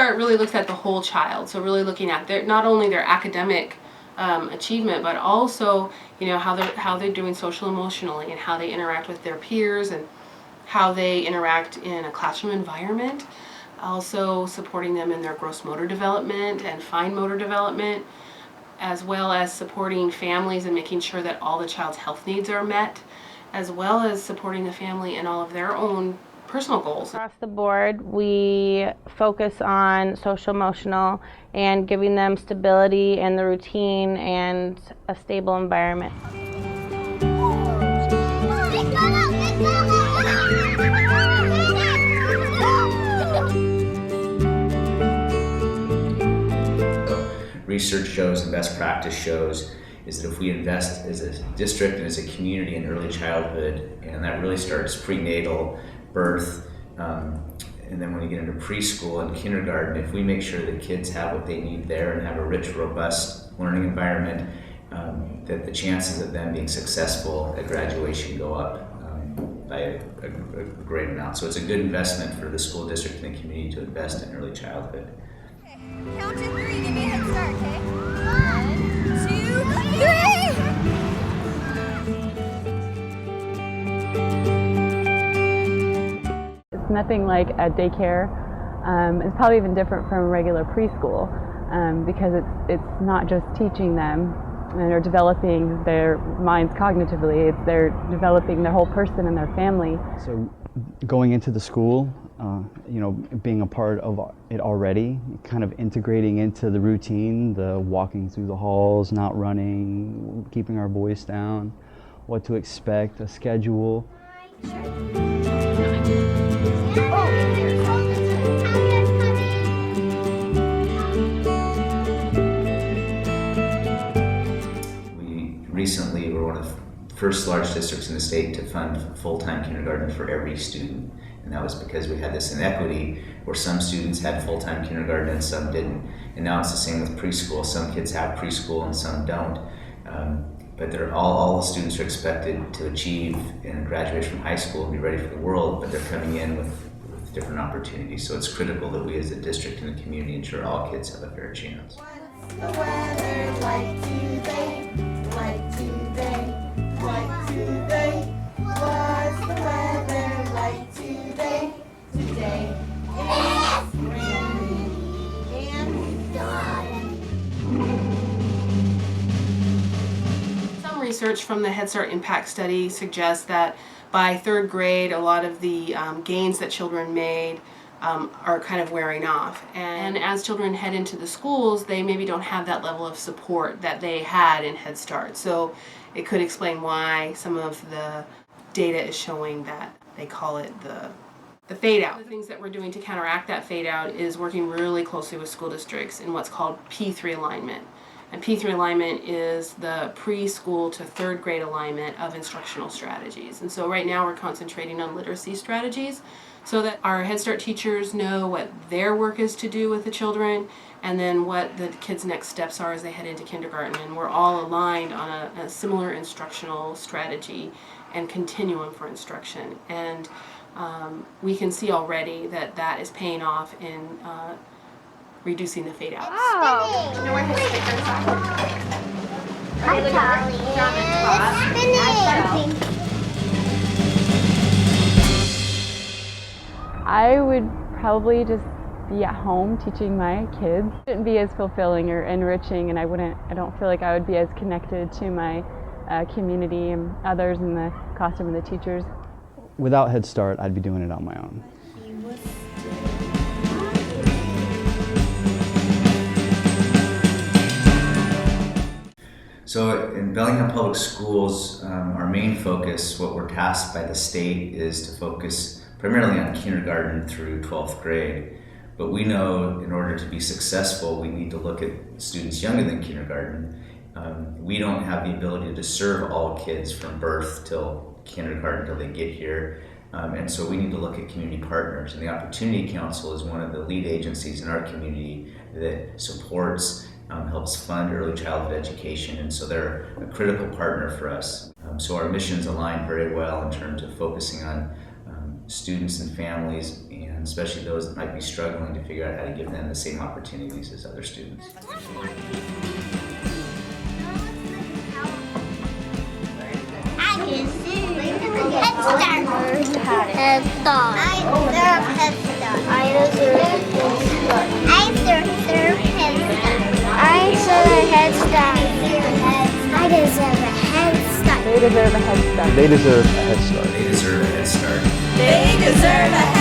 Start really looks at the whole child, so really looking at not only their academic achievement, but also how they're doing social emotionally and how they interact with their peers and how they interact in a classroom environment. Also supporting them in their gross motor development and fine motor development, as well as supporting families and making sure that all the child's health needs are met, as well as supporting the family in all of their own personal goals. Across the board, we focus on social emotional and giving them stability in the routine and a stable environment. Research shows and best practice shows is that if we invest as a district and as a community in early childhood, and that really starts prenatal, birth, and then when you get into preschool and kindergarten, if we make sure that kids have what they need there and have a rich, robust learning environment, that the chances of them being successful at graduation go up by a great amount. So it's a good investment for the school district and the community to invest in early childhood. Count to 3, give me a head start, okay? 1, 2, 3! It's nothing like a daycare. It's probably even different from a regular preschool because it's not just teaching them and they're developing their minds cognitively, they're developing their whole person and their family. So going into the school, being a part of it already, kind of integrating into the routine, the walking through the halls, not running, keeping our voice down, what to expect, a schedule. We recently were one of the first large districts in the state to fund full-time kindergarten for every student. And that was because we had this inequity where some students had full-time kindergarten and some didn't. And now it's the same with preschool. Some kids have preschool and some don't. But all the students are expected to achieve and graduate from high school and be ready for the world, but they're coming in with different opportunities. So it's critical that we as a district and the community ensure all kids have a fair chance. What's the weather like today? Like today? Like today? What's the weather like today? Today is rainy and sunny. Some research from the Head Start Impact Study suggests that by 3rd grade, a lot of the gains that children made are kind of wearing off. And as children head into the schools, they maybe don't have that level of support that they had in Head Start. So it could explain why some of the data is showing that they call it the fade out. The things that we're doing to counteract that fade out is working really closely with school districts in what's called P3 alignment. And P3 alignment is the preschool to 3rd grade alignment of instructional strategies. And so right now we're concentrating on literacy strategies so that our Head Start teachers know what their work is to do with the children and then what the kids' next steps are as they head into kindergarten. And we're all aligned on a similar instructional strategy and continuum for instruction. And we can see already that is paying off in reducing the fade outs. Oh! You know where his stickers are? Ready to go? Spinning! I would probably just be at home teaching my kids. It wouldn't be as fulfilling or enriching, and I don't feel like I would be as connected to my community and others in the classroom and the teachers. Without Head Start, I'd be doing it on my own. So in Bellingham Public Schools, our main focus, what we're tasked by the state, is to focus primarily on kindergarten through 12th grade. But we know in order to be successful, we need to look at students younger than kindergarten. We don't have the ability to serve all kids from birth till kindergarten till they get here. And so we need to look at community partners. And the Opportunity Council is one of the lead agencies in our community that supports, helps fund early childhood education. And so they're a critical partner for us. So our missions align very well in terms of focusing on students and families and and especially those that might be struggling to figure out how to give them the same opportunities as other students. Head Start. I deserve Head Start. I deserve Head Start. I deserve Head Start. I deserve a Head Start. They deserve a head start. They deserve a head start. They deserve a head start. They deserve a